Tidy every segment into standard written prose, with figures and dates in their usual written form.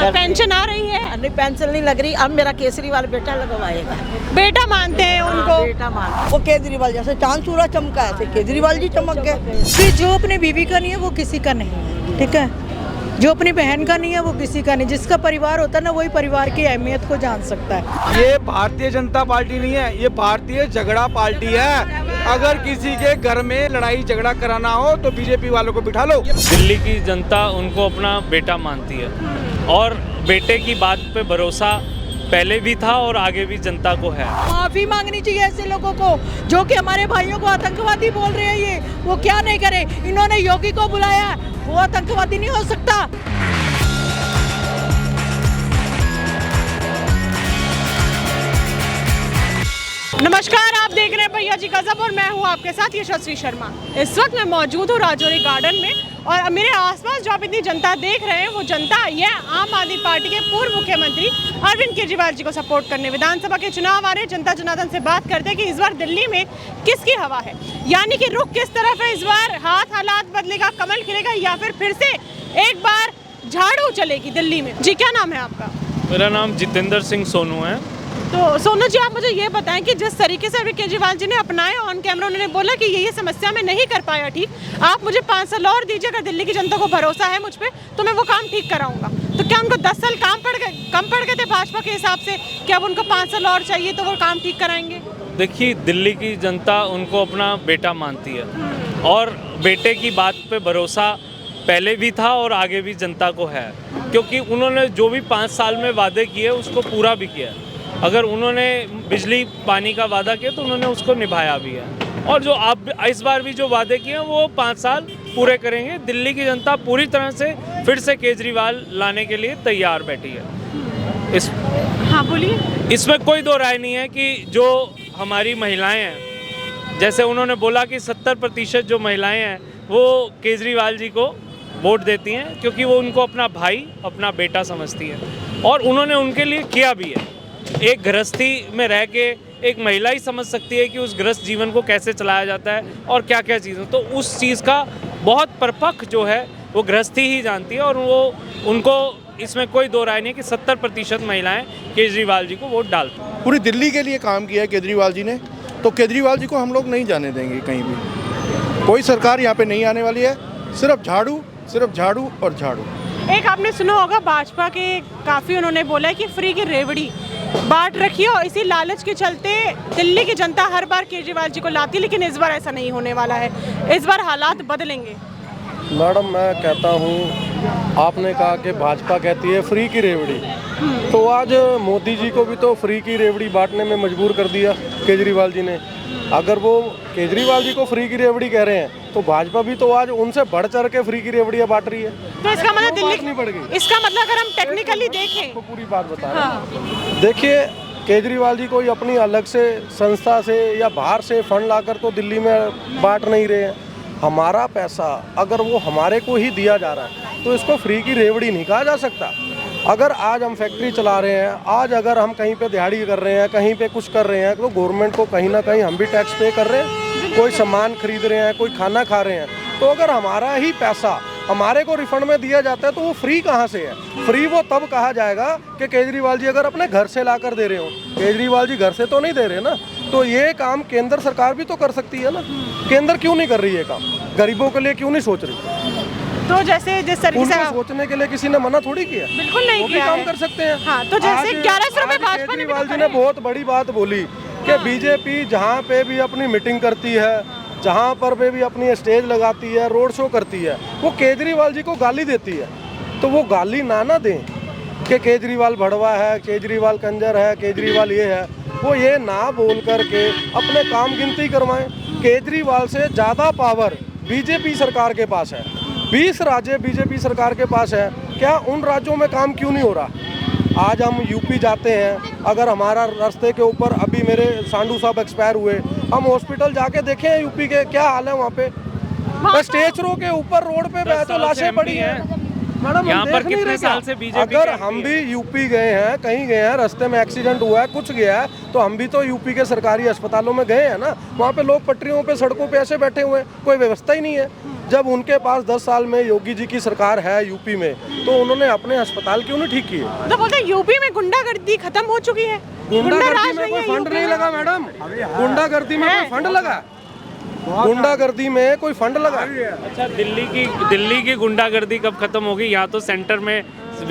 Pension आ रही है? नहीं, पेंशन नहीं लग रही। अब मेरा केजरीवाल बेटा लगवाएगा। बेटा मानते हैं उनको? बेटा मान वो केजरीवाल जैसे चांद सूरज चमका है, ऐसे केजरीवाल जी चमक गए। कि जो अपनी बीवी का नहीं है वो किसी का नहीं है, ठीक है। जो अपनी बहन का नहीं है वो किसी का नहीं। जिसका परिवार होता है ना, वही परिवार की अहमियत को जान सकता है। ये भारतीय जनता पार्टी नहीं है, ये भारतीय झगड़ा पार्टी है। अगर किसी के घर में लड़ाई झगड़ा कराना हो तो बीजेपी वालों को बिठा लो। दिल्ली की जनता उनको अपना बेटा मानती है और बेटे की बात पे भरोसा पहले भी था और आगे भी जनता को है। माफी मांगनी चाहिए ऐसे लोगों को जो कि हमारे भाइयों को आतंकवादी बोल रहे हैं। ये वो क्या नहीं करे। इन्होंने योगी को बुलाया, वो आतंकवादी नहीं हो सकता। नमस्कार, आप देख रहे हैं भैया जी गजब और मैं हूँ आपके साथ यशस्वी शर्मा। इस वक्त मैं मौजूद हूँ राजौरी गार्डन में और मेरे आसपास जो आप इतनी जनता देख रहे हैं वो जनता ये आम आदमी पार्टी के पूर्व मुख्यमंत्री अरविंद केजरीवाल जी को सपोर्ट करने। विधानसभा के चुनाव आ रहे, जनता जनार्दन से बात करते हैं कि इस बार दिल्ली में किसकी हवा है, यानी कि रुख किस तरफ है इस बार। हालात बदलेगा, कमल खिलेगा या फिर से एक बार झाड़ू चलेगी दिल्ली में। जी क्या नाम है आपका? मेरा नाम जितेंद्र सिंह सोनू है। तो सोनू जी, आप मुझे ये बताएं कि जिस तरीके से अभी केजरीवाल जी ने अपनाए ऑन कैमरा, उन्होंने बोला कि ये समस्या में नहीं कर पाया ठीक, आप मुझे 5 साल और दीजिए, अगर दिल्ली की जनता को भरोसा है मुझ पे तो मैं वो काम ठीक कराऊंगा। तो क्या उनको 10 साल कम पड़ गए थे भाजपा के हिसाब से कि अब उनको 5 साल और चाहिए तो वो काम ठीक कराएंगे? देखिए, दिल्ली की जनता उनको अपना बेटा मानती है और बेटे की बात पे भरोसा पहले भी था और आगे भी जनता को है, क्योंकि उन्होंने जो भी 5 साल में वादे किए उसको पूरा भी किया। अगर उन्होंने बिजली पानी का वादा किया तो उन्होंने उसको निभाया भी है और जो आप इस बार भी जो वादे किए हैं वो 5 साल पूरे करेंगे। दिल्ली की जनता पूरी तरह से फिर से केजरीवाल लाने के लिए तैयार बैठी है। हाँ बोलिए। इसमें कोई दो राय नहीं है कि जो हमारी महिलाएं हैं, जैसे उन्होंने बोला कि 70% जो महिलाएं हैं वो केजरीवाल जी को वोट देती हैं क्योंकि वो उनको अपना भाई, अपना बेटा समझती है और उन्होंने उनके लिए किया भी है। एक गृहस्थी में रह के एक महिला ही समझ सकती है कि उस गृहस्थ जीवन को कैसे चलाया जाता है और क्या क्या चीज़ें, तो उस चीज़ का बहुत परिपक्व जो है वो गृहस्थी ही जानती है और वो उनको इसमें कोई दो राय नहीं कि 70% महिलाएं केजरीवाल जी को वोट डालती हैं। पूरी दिल्ली के लिए काम किया है केजरीवाल जी ने, तो केजरीवाल जी को हम लोग नहीं जाने देंगे कहीं भी। कोई सरकार यहाँ पे नहीं आने वाली है, सिर्फ झाड़ू और झाड़ू। एक आपने सुना होगा भाजपा के काफ़ी उन्होंने बोला है कि फ्री की रेवड़ी बांट रखी है और इसी लालच के चलते दिल्ली की जनता हर बार केजरीवाल जी को लाती, लेकिन इस बार ऐसा नहीं होने वाला है। इस बार हालात बदलेंगे। मैडम, मैं कहता हूँ, आपने कहा कि भाजपा कहती है फ्री की रेवड़ी, तो आज मोदी जी को भी तो फ्री की रेवड़ी बांटने में मजबूर कर दिया केजरीवाल जी ने। अगर वो केजरीवाल जी को फ्री की रेवड़ी कह रहे हैं तो भाजपा भी तो आज उनसे बढ़ चढ़ के फ्री की रेवड़ियाँ बांट रही है। तो इसका मतलब दिल्ली नहीं बढ़ गई। इसका मतलब अगर हम टेक्निकली देखें तो पूरी बात बता रहे हैं। देखिए, केजरीवाल जी कोई अपनी अलग से संस्था से या बाहर से फंड लाकर तो दिल्ली में बांट नहीं रहे हैं। हमारा पैसा अगर वो हमारे को ही दिया जा रहा है तो इसको फ्री की रेवड़ी नहीं कहा जा सकता। अगर आज हम फैक्ट्री चला रहे हैं, आज अगर हम कहीं पे दिहाड़ी कर रहे हैं, कहीं पे कुछ कर रहे हैं, तो गवर्नमेंट को कहीं ना कहीं हम भी टैक्स पे कर रहे हैं। कोई सामान खरीद रहे हैं, कोई खाना खा रहे हैं, तो अगर हमारा ही पैसा हमारे को रिफंड में दिया जाता है तो वो फ्री कहाँ से है? फ्री वो तब कहा जाएगा कि केजरीवाल जी अगर अपने घर से ला कर दे रहे हो। केजरीवाल जी घर से तो नहीं दे रहे ना, तो ये काम केंद्र सरकार भी तो कर सकती है ना। केंद्र क्यों नहीं कर रही है काम? गरीबों के लिए क्यों नहीं सोच रही? तो जैसे जिस तरीके से सोचने के लिए किसी ने मना थोड़ी किया, बिल्कुल नहीं किया, काम कर सकते हैं। हाँ, तो जैसे 1100 रुपए भाजपा ने केजरीवाल जी ने बहुत बड़ी बात बोली कि बीजेपी जहाँ पे भी अपनी मीटिंग करती है, जहाँ पर भी अपनी स्टेज लगाती है, रोड शो करती है, वो केजरीवाल जी को गाली देती है। तो वो गाली ना दें कि केजरीवाल भड़वा है, केजरीवाल कंजर है, केजरीवाल ये है, वो ये ना बोल करके अपने काम गिनती करवाएं। केजरीवाल से ज़्यादा पावर बीजेपी सरकार के पास है। 20 राज्य बीजेपी सरकार के पास है, क्या उन राज्यों में काम क्यों नहीं हो रहा? आज हम यूपी जाते हैं, अगर हमारा रास्ते के ऊपर अभी मेरे सांडू साहब एक्सपायर हुए, हम हॉस्पिटल जाके देखे हैं यूपी के क्या हाल है वहाँ पे। स्टेचरों के ऊपर रोड पे तो लाशें पड़ी हैं। मैडम, यहाँ पर कितने साल से बीजेपी अगर हम भी यूपी गए हैं, कहीं गए हैं, रास्ते में एक्सीडेंट हुआ है, कुछ गया है, तो हम भी तो यूपी के सरकारी अस्पतालों में गए हैं ना। वहाँ पे लोग पटरियों पे, सड़कों पे ऐसे बैठे हुए हैं, कोई व्यवस्था ही नहीं है। जब उनके पास 10 साल में योगी जी की सरकार है यूपी में, तो उन्होंने अपने अस्पताल क्यों नहीं ठीक किए? तो बोलते हैं यूपी में गुंडागर्दी खत्म हो चुकी है, गुंडागर्दी में कोई फंड नहीं लगा मैडम, गुंडागर्दी में कोई फंड लगा? गुंडागर्दी में कोई फंड लगा? अच्छा, दिल्ली की गुंडागर्दी कब खत्म होगी? यहाँ तो सेंटर में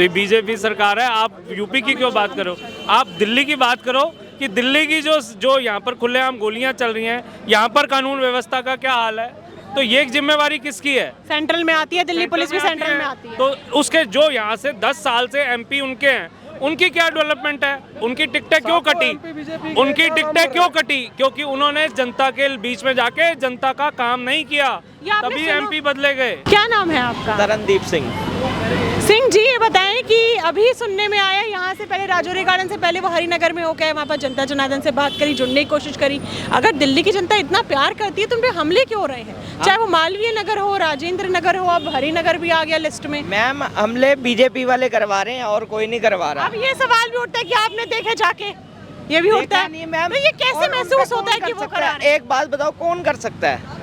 बीजेपी सरकार है, आप यूपी की क्यों बात करो? आप दिल्ली की बात करो कि दिल्ली की जो यहाँ पर खुलेआम गोलियां चल रही हैं, यहाँ पर कानून व्यवस्था का क्या हाल है? तो ये जिम्मेवारी किसकी है? सेंट्रल में आती है, दिल्ली पुलिस भी सेंट्रल में आती है। तो उसके जो यहाँ से 10 साल से एमपी उनके हैं, उनकी क्या डेवलपमेंट है? उनकी टिकटें क्यों कटी? उनकी टिकटें क्यों कटी? क्योंकि उन्होंने जनता के बीच में जाके जनता का काम नहीं किया, तभी एमपी बदले गए। क्या नाम है आपका? तरनदीप सिंह। सिंह जी, ये बताएं कि अभी सुनने में आया यहाँ से पहले राजौरी गार्डन से पहले वो हरिनगर में होकर वहाँ पर जनता जनार्दन से बात करी, जुड़ने की कोशिश करी। अगर दिल्ली की जनता इतना प्यार करती है तो उन पे हमले क्यों हो रहे हैं? चाहे वो मालवीय नगर हो, राजेंद्र नगर हो, अब हरिनगर भी आ गया लिस्ट में। मैम, हमले बीजेपी वाले करवा रहे हैं और कोई नहीं करवा रहा। अब ये सवाल भी उठता है कि आपने देखे जाके, ये भी उठता है। नहीं मैम, तो ये कैसे महसूस होता है कि वो करा रहे हैं? एक बात बताओ, कौन कर सकता है?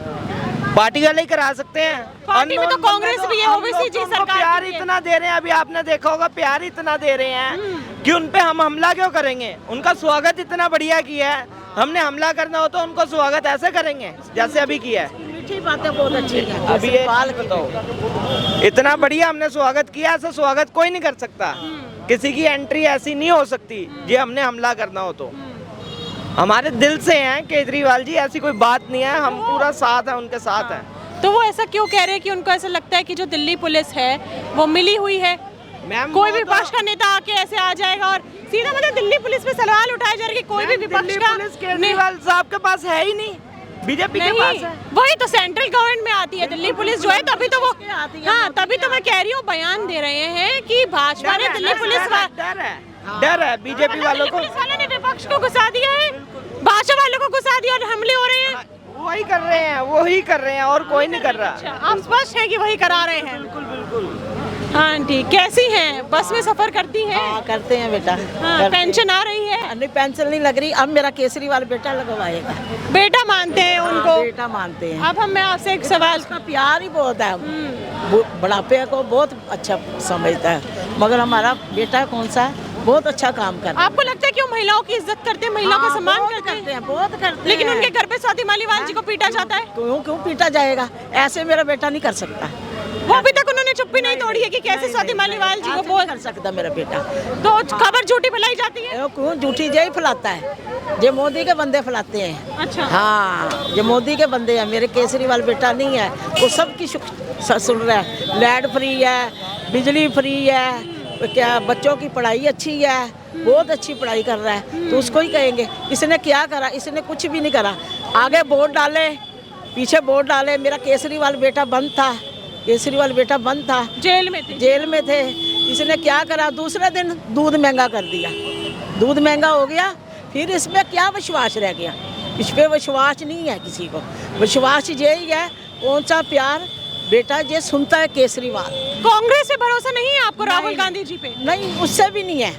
पार्टी वाले ही करा सकते हैं। पार्टी में तो कांग्रेस भी है, ओबीसी जी सरकार प्यार की है। इतना दे रहे हैं, अभी आपने देखा होगा, प्यार इतना दे रहे हैं कि उन पे हम हमला क्यों करेंगे? उनका स्वागत इतना बढ़िया किया है, हमने हमला करना हो तो उनको स्वागत ऐसे करेंगे जैसे अभी किया है। मीठी बातें बहुत अच्छी है। अभी ये बताओ, इतना बढ़िया हमने स्वागत किया, ऐसा स्वागत कोई नहीं कर सकता। किसी की एंट्री ऐसी नहीं हो सकती जी हमने हमला करना हो तो। हमारे दिल से हैं केजरीवाल जी, ऐसी कोई बात नहीं है, हम पूरा साथ है, उनके साथ है। तो वो ऐसा क्यों कह रहे हैं कि उनको ऐसा लगता है कि जो दिल्ली पुलिस है वो मिली हुई है? मैम, कोई भी विपक्ष का नेता आके ऐसे आ जाएगा और सीधा मतलब दिल्ली पुलिस पे सवाल उठाया जा रहा है कि कोई भी विपक्ष का केजरीवाल साहब के पास है ही नहीं, बीजेपी के पास है। वही तो सेंट्रल गवर्नमेंट में आती है दिल्ली पुलिस जो है, तभी तो वो, हाँ तभी तो मैं कह रही हूँ, बयान दे रहे हैं कि भाजपा ने दिल्ली पुलिस डर है बीजेपी वालों को। पुलिस वालों ने विपक्ष को घुसा दिया है, भाजपा वालों को घुसा दिया और हमले हो रहे हैं। वही कर रहे हैं, वही कर रहे हैं और कोई नहीं कर रहा। अच्छा, आप स्पष्ट है कि वही करा रहे हैं? बिल्कुल बिल्कुल। हाँ ठीक। कैसी हैं, बस में सफर करती हैं? हाँ, करते हैं बेटा। हाँ, पेंशन आ रही है? नहीं, पेंशन नहीं लग रही, अब मेरा केजरीवाल बेटा लगवाएगा। बेटा मानते हैं उनको? हाँ, बेटा मानते हैं। अब मैं आपसे एक सवाल, उसका प्यार ही बहुत है, बुढ़ापे को बहुत अच्छा समझता है, मगर हमारा बेटा कौन सा बहुत अच्छा काम कर रहा है। आपको लगता है कि वो महिलाओं की इज्जत करते हैं, महिलाओं का सम्मान करते हैं? बहुत करते हैं। लेकिन उनके घर पे स्वाति मालीवाल जी को पीटा जाता है। क्यों पीटा जाएगा? ऐसे मेरा बेटा नहीं कर सकता। वो अभी तक उन्होंने चुप्पी नहीं तोड़ी है कि कैसे स्वाति मालीवाल जी को बोल कर सकता मेरा बेटा। तो खबर झूठी फैलाई जाती है। क्यों झूठी जय फैलाता है? ये मोदी के बंदे फैलाते हैं। अच्छा। हाँ, ये मोदी के बंदे हैं, मेरे केजरीवाल बेटा नहीं है। वो सबकी सुन रहा है, लाइट फ्री है, बिजली फ्री है, क्या बच्चों की पढ़ाई अच्छी है, बहुत अच्छी पढ़ाई कर रहा है, तो उसको ही कहेंगे। इसने क्या करा? इसने कुछ भी नहीं करा। आगे वोट डाले, पीछे वोट डाले। मेरा केजरीवाल बेटा बंद था, केजरीवाल बेटा बंद था, जेल में थे। इसने क्या करा? दूसरे दिन दूध महंगा कर दिया, दूध महंगा हो गया, फिर इसमें क्या विश्वास रह गया? इस पे विश्वास नहीं है किसी को। विश्वास यही है, कौन सा प्यार बेटा ये सुनता है केजरीवाल। कांग्रेस पे भरोसा नहीं है आपको? राहुल गांधी जी पे? नहीं, उससे भी नहीं है।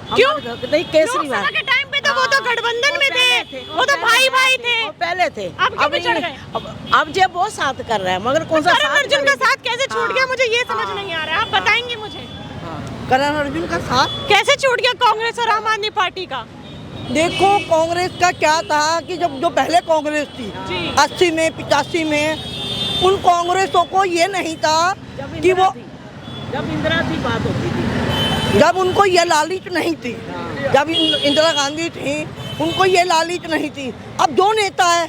क्यों नहीं? केजरीवाल के टाइम पे तो वो तो गठबंधन में थे, वो तो भाई थे, पहले थे। अब जे वो साथ कर रहा है, मगर कौन सा करण अर्जुन का साथ कैसे छूट गया? मुझे ये समझ नहीं आ रहा है, आप बताएंगे मुझे? करण अर्जुन का साथ कैसे छूट गया कांग्रेस और आम आदमी पार्टी का? देखो, कांग्रेस का क्या था कि जब जो पहले कांग्रेस थी 80 में 85 में, उन कांग्रेसों को ये नहीं था कि वो, जब इंदिरा थी बात होती थी, जब उनको ये लालच नहीं थी, जब इंदिरा गांधी थी उनको ये लालच नहीं थी। अब जो नेता है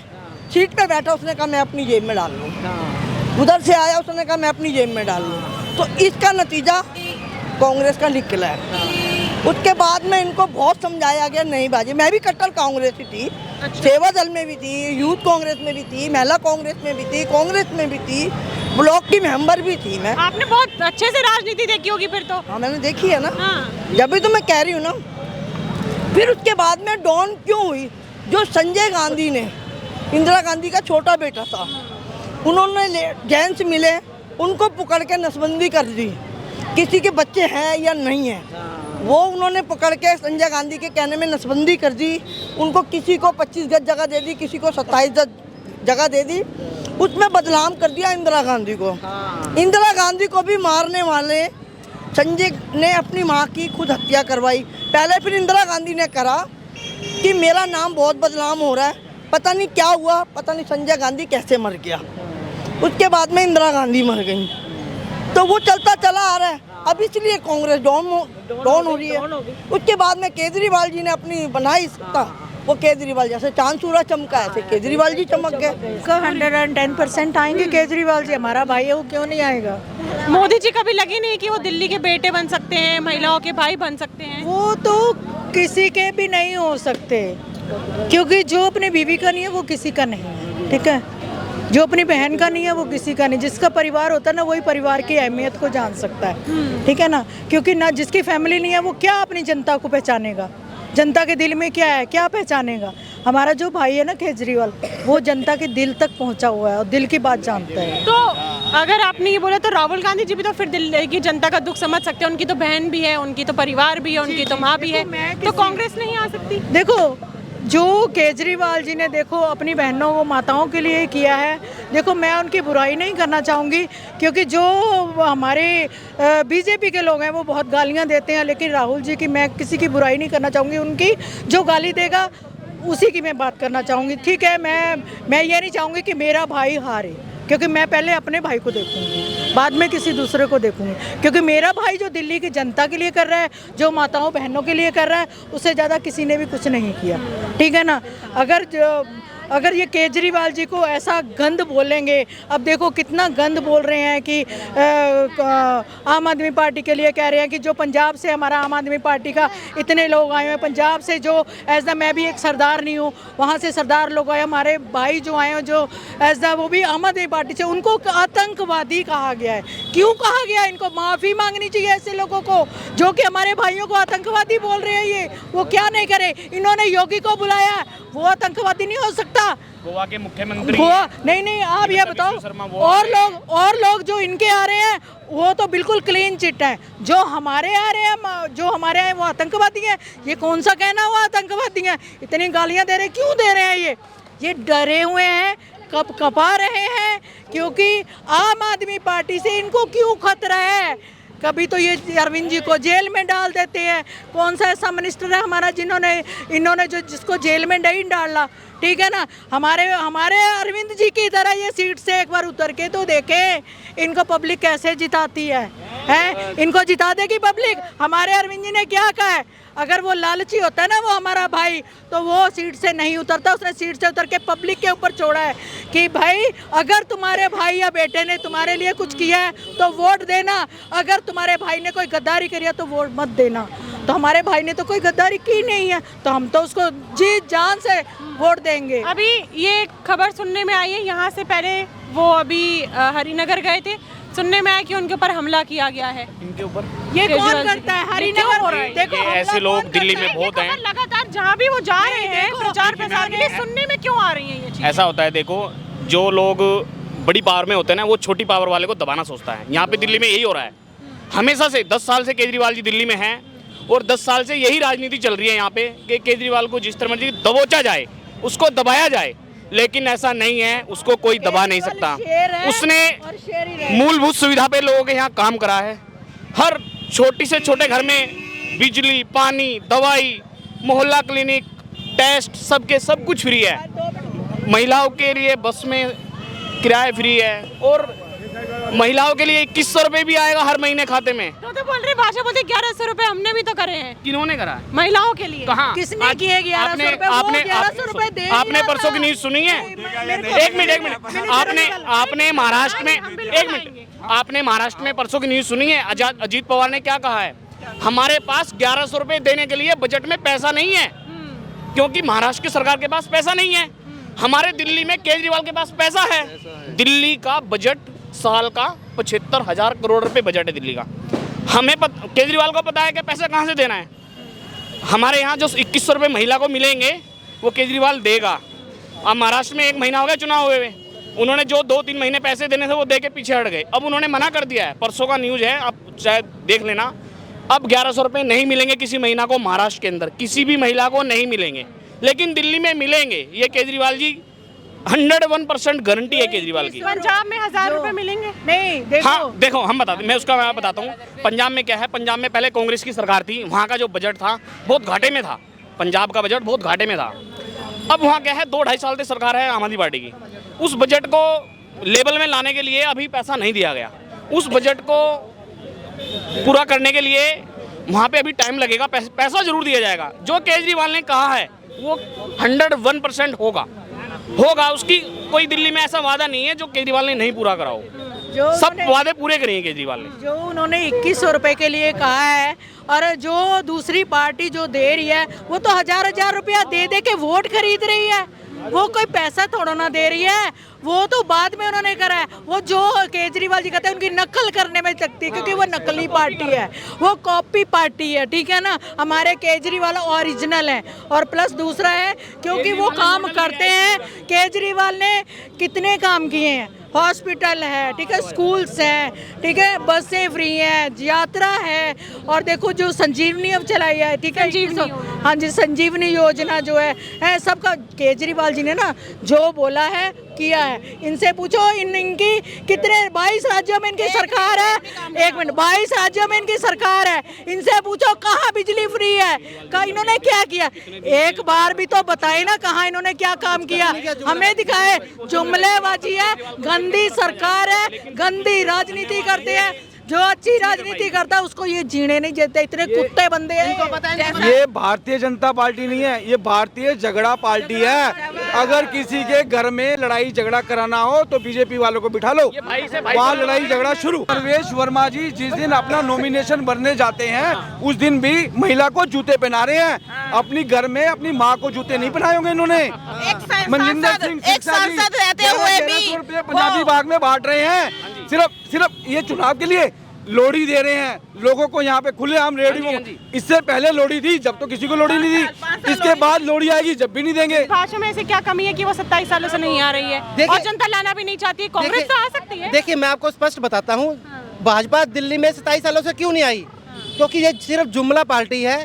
सीट पे बैठा, उसने कहा मैं अपनी जेब में डाल लूँ, उधर से आया उसने कहा मैं अपनी जेब में डाल लूँ, तो इसका नतीजा कांग्रेस का निकला है। उसके बाद में इनको बहुत समझाया गया, नहीं बाजी। मैं भी कट्टर कांग्रेस ही थी, सेवा दल में भी थी, यूथ कांग्रेस में भी थी, महिला कांग्रेस में भी थी, कांग्रेस में भी थी, ब्लॉक की मेंबर भी थी मैं। आपने बहुत अच्छे से राजनीति देखी होगी फिर तो? हाँ, मैंने देखी है ना। हाँ। जब भी तो मैं कह रही हूँ ना। फिर उसके बाद में डॉन क्यों हुई? जो संजय गांधी ने, इंदिरा गांधी का छोटा बेटा था, उन्होंने जेंट्स मिले, उनको पकड़ के नसबंदी कर दी, किसी के बच्चे हैं या नहीं है, वो उन्होंने पकड़ के संजय गांधी के कहने में नसबंदी कर दी। उनको किसी को 25 गज जगह दे दी, किसी को 27 गज जगह दे दी, उसमें बदनाम कर दिया इंदिरा गांधी को। इंदिरा गांधी को भी मारने वाले संजय ने अपनी माँ की खुद हत्या करवाई पहले, फिर इंदिरा गांधी ने करा कि मेरा नाम बहुत बदनाम हो रहा है, पता नहीं क्या हुआ, पता नहीं संजय गांधी कैसे मर गया। उसके बाद में इंदिरा गांधी मर गई, तो वो चलता चला आ रहा है। अब इसलिए कांग्रेस डाउन हो रही है। उसके बाद में केजरीवाल जी ने अपनी बनाई सत्ता, वो केजरीवाल जैसे चांद सूरज चमका ऐसे केजरीवाल जी चमक गए। 110% आएंगे केजरीवाल जी, हमारा भाई है, वो क्यों नहीं आएगा। मोदी जी कभी लगी नहीं कि वो दिल्ली के बेटे बन सकते हैं, महिलाओं के भाई बन सकते हैं? वो तो किसी के भी नहीं हो सकते, क्योंकि जो अपनी बीवी का नहीं है वो किसी का नहीं है, ठीक है। जो अपनी बहन का नहीं है वो किसी का नहीं। जिसका परिवार होता है ना, वही परिवार की अहमियत को जान सकता है, ठीक है ना। क्योंकि ना जिसकी फैमिली नहीं है वो क्या अपनी जनता को पहचानेगा, जनता के दिल में क्या है, क्या पहचानेगा। हमारा जो भाई है ना केजरीवाल, वो जनता के दिल तक पहुंचा हुआ है और दिल की बात जानता है। तो अगर आपने ये बोला तो राहुल गांधी जी भी तो फिर दिल्ली की जनता का दुख समझ सकते हैं, उनकी तो बहन भी है, उनकी तो परिवार भी है, उनकी तो माँ भी है, तो कांग्रेस नहीं आ सकती? देखो, जो केजरीवाल जी ने देखो अपनी बहनों को, माताओं के लिए किया है, देखो मैं उनकी बुराई नहीं करना चाहूँगी, क्योंकि जो हमारे बीजेपी के लोग हैं वो बहुत गालियाँ देते हैं, लेकिन राहुल जी की मैं किसी की बुराई नहीं करना चाहूँगी। उनकी जो गाली देगा उसी की मैं बात करना चाहूँगी, ठीक है। मैं ये नहीं चाहूँगी कि मेरा भाई हारे, क्योंकि मैं पहले अपने भाई को देखूंगी, बाद में किसी दूसरे को देखूंगी। क्योंकि मेरा भाई जो दिल्ली की जनता के लिए कर रहा है, जो माताओं बहनों के लिए कर रहा है, उससे ज़्यादा किसी ने भी कुछ नहीं किया, ठीक है ना। अगर ये केजरीवाल जी को ऐसा गंद बोलेंगे, अब देखो कितना गंद बोल रहे हैं कि आम आदमी पार्टी के लिए कह रहे हैं कि जो पंजाब से हमारा आम आदमी पार्टी का इतने लोग आए हैं, पंजाब से जो एज द, मैं भी एक सरदार नहीं हूँ, वहाँ से सरदार लोग आए, हमारे भाई जो आए हैं जो एज द, वो भी आम आदमी पार्टी से, उनको आतंकवादी कहा गया है। क्यों कहा गया? इनको माफ़ी मांगनी चाहिए ऐसे लोगों को जो कि हमारे भाइयों को आतंकवादी बोल रहे हैं। ये वो क्या नहीं करे, इन्होंने योगी को बुलाया, वो आतंकवादी नहीं हो सकता। गोवा के मुख्यमंत्री, गोवा नहीं, आप ये बताओ, और लोग जो इनके आ रहे हैं वो तो बिल्कुल क्लीन चिट है। जो हमारे आ रहे हैं, जो हमारे आए वो आतंकवादी हैं। ये कौन सा कहना हुआ आतंकवादी हैं? इतनी गालियां दे रहे, क्यों दे रहे हैं? ये डरे हुए हैं, कपा रहे हैं, क्योंकि आम आदमी पार्टी से इनको क्यों खतरा है। कभी तो ये अरविंद जी को जेल में डाल देते हैं। कौन सा ऐसा मिनिस्टर है हमारा इन्होंने जिसको जेल में नहीं डाला, ठीक है ना। हमारे अरविंद जी की तरह ये सीट से एक बार उतर के तो देखें, इनको पब्लिक कैसे जिताती है? इनको जिता देगी पब्लिक। हमारे अरविंद जी ने क्या कहा है, अगर वो लालची होता है ना वो हमारा भाई, तो वो सीट से नहीं उतरता। उसने सीट से उतर के पब्लिक के ऊपर छोड़ा है कि भाई अगर तुम्हारे भाई या बेटे ने तुम्हारे लिए कुछ किया है तो वोट देना, अगर तुम्हारे भाई ने कोई गद्दारी करी है तो वोट मत देना। तो हमारे भाई ने तो कोई गद्दारी की नहीं है, तो हम तो उसको जी जान से वोट देंगे। अभी ये खबर सुनने में आई है, यहाँ से पहले वो अभी हरिनगर गए थे, सुनने में आया कि उनके ऊपर हमला किया गया है। इनके ऊपर ये कौन करता है? हरिनगर। देखो ऐसे लोग दिल्ली में बहुत हैं। लगातार जहाँ भी वो जा रहे हैं प्रचार प्रसार के लिए, सुनने में क्यों आ रही है ये चीज़? ऐसा होता है, देखो जो लोग बड़ी पावर में होते हैं ना, वो छोटी पावर वाले को दबाना सोचता है। यहाँ पे दिल्ली में यही हो रहा है हमेशा से। 10 साल से केजरीवाल जी दिल्ली में हैं और 10 साल से यही राजनीति चल रही है यहाँ पे कि केजरीवाल को जिस तरह मर्जी दबोचा जाए, उसको दबाया जाए। लेकिन ऐसा नहीं है, उसको कोई दबा नहीं सकता। उसने मूलभूत सुविधा पे लोगों के यहाँ काम करा है। हर छोटी से छोटे घर में बिजली, पानी, दवाई, मोहल्ला क्लिनिक, टेस्ट, सब कुछ फ्री है। महिलाओं के लिए बस में किराया फ्री है और महिलाओं के लिए 2100 रुपए भी आएगा हर महीने खाते में। तो बोल रहे भाषा बोलते 1100 रुपए हमने भी तो करे हैं। किन्होंने करा? महिलाओं के लिए। कहाँ? किसने किए 1100 रुपए? आपने परसों की न्यूज सुनी है? एक मिनट आपने महाराष्ट्र में, एक मिनट, आपने महाराष्ट्र में परसों की न्यूज सुनी है? अजीत पवार ने क्या कहा है? हमारे पास 1100 रुपए देने के लिए बजट में पैसा नहीं है, क्योंकि महाराष्ट्र की सरकार के पास पैसा नहीं है। हमारे दिल्ली में केजरीवाल के पास पैसा है। दिल्ली का बजट साल का 75,000 करोड़ रुपए बजट है दिल्ली का। हमें केजरीवाल को पता है कि पैसा कहाँ से देना है। हमारे यहाँ जो 2100 रुपये महिला को मिलेंगे वो केजरीवाल देगा। अब महाराष्ट्र में 1 महीना हो गया चुनाव हुए, उन्होंने जो 2-3 महीने पैसे देने थे वो दे के पीछे हट गए। अब उन्होंने मना कर दिया है, परसों का न्यूज़ है, आप शायद देख लेना। अब 1100 रुपये नहीं मिलेंगे किसी महिला को महाराष्ट्र के अंदर, किसी भी महिला को नहीं मिलेंगे, लेकिन दिल्ली में मिलेंगे। ये केजरीवाल जी 101% गारंटी है केजरीवाल की। पंजाब में 1000 रुपए मिलेंगे? नहीं देखो हाँ देखो, हम बताते, मैं बताता हूँ। पंजाब में क्या है, पंजाब में पहले कांग्रेस की सरकार थी, वहाँ का जो बजट था बहुत घाटे में था, पंजाब का बजट बहुत घाटे में था। अब वहाँ क्या है, 2-2.5 साल से सरकार है आम आदमी पार्टी की, उस बजट को लेवल में लाने के लिए अभी पैसा नहीं दिया गया। उस बजट को पूरा करने के लिए वहाँ पे अभी टाइम लगेगा, पैसा जरूर दिया जाएगा। जो केजरीवाल ने कहा है वो 101% होगा। उसकी कोई दिल्ली में ऐसा वादा नहीं है जो केजरीवाल ने नहीं पूरा करा हो। सब वादे पूरे करेंगे केजरीवाल ने। जो उन्होंने 2100 रुपए के लिए कहा है, और जो दूसरी पार्टी जो दे रही है वो तो 1000-1000 रुपया दे दे के वोट खरीद रही है, वो कोई पैसा थोड़ा ना दे रही है, वो तो बाद में उन्होंने करा है। वो जो केजरीवाल जी कहते हैं उनकी नकल करने में लगती है, क्योंकि वो नकली पार्टी है, वो कॉपी पार्टी है, ठीक है ना। हमारे केजरीवाल ओरिजिनल है। और प्लस दूसरा है क्योंकि वो काम करते हैं। केजरीवाल ने कितने काम किए हैं, हॉस्पिटल है, ठीक है, स्कूल्स हैं, ठीक है, बसें फ्री हैं, यात्रा है, और देखो जो संजीवनी अब चलाई है, ठीक है, हाँ जी, संजीवनी योजना जो है सबका केजरीवाल जी ने ना जो बोला है किया है। इनसे पूछो, इनकी कितने 22 राज्यों में इनकी सरकार है, 1 मिनट, 22 राज्यों में इनकी सरकार है। इनसे पूछो कहाँ बिजली फ्री है, कहाँ इन्होंने क्या किया, एक बार भी तो बताए ना कहाँ इन्होंने क्या काम किया, हमें दिखाए। जुमलेबाजी है, गंदी सरकार है, गंदी राजनीति करते हैं। जो अच्छी राजनीति करता है उसको ये जीने नहीं देते, इतने कुत्ते बंदे हैं। ये भारतीय जनता पार्टी नहीं है, ये भारतीय झगड़ा पार्टी है। अगर किसी के घर में लड़ाई झगड़ा कराना हो तो बीजेपी वालों को बिठा लो, वहाँ लड़ाई झगड़ा शुरू। परवेश वर्मा जी जिस दिन अपना नॉमिनेशन भरने जाते हैं उस दिन भी महिला को जूते पहना रहे हैं। अपनी घर में अपनी माँ को जूते नहीं पहनाए होंगे इन्होंने। मनजिंदर सिंह सांसद रहते हुए भी पंजाबी बाग में बांट रहे हैं, सिर्फ ये चुनाव के लिए लोड़ी दे रहे हैं लोगों को। यहाँ पे खुलेआम रेडियो, इससे पहले लोड़ी थी जब तो किसी को लोड़ी नहीं दी, इसके बाद लोड़ी आएगी जब भी नहीं देंगे। भाषा में ऐसे क्या कमी है कि वो 27 सालों से नहीं आ रही है और जनता लाना भी नहीं चाहती? कांग्रेस तो आ सकती है। देखिए मैं आपको स्पष्ट बताता हूँ, भाजपा दिल्ली में 27 सालों से क्यों नहीं आई, क्योंकि ये सिर्फ जुमला पार्टी है,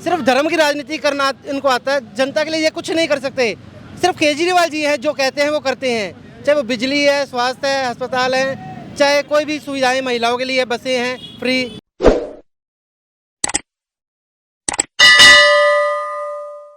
सिर्फ धर्म की राजनीति करना इनको आता है। जनता के लिए ये कुछ नहीं कर सकते। सिर्फ केजरीवाल जी हैं जो कहते हैं वो करते हैं, चाहे वो बिजली है, स्वास्थ्य है, अस्पताल है, चाहे कोई भी सुविधाएं महिलाओं के लिए, बसें हैं फ्री,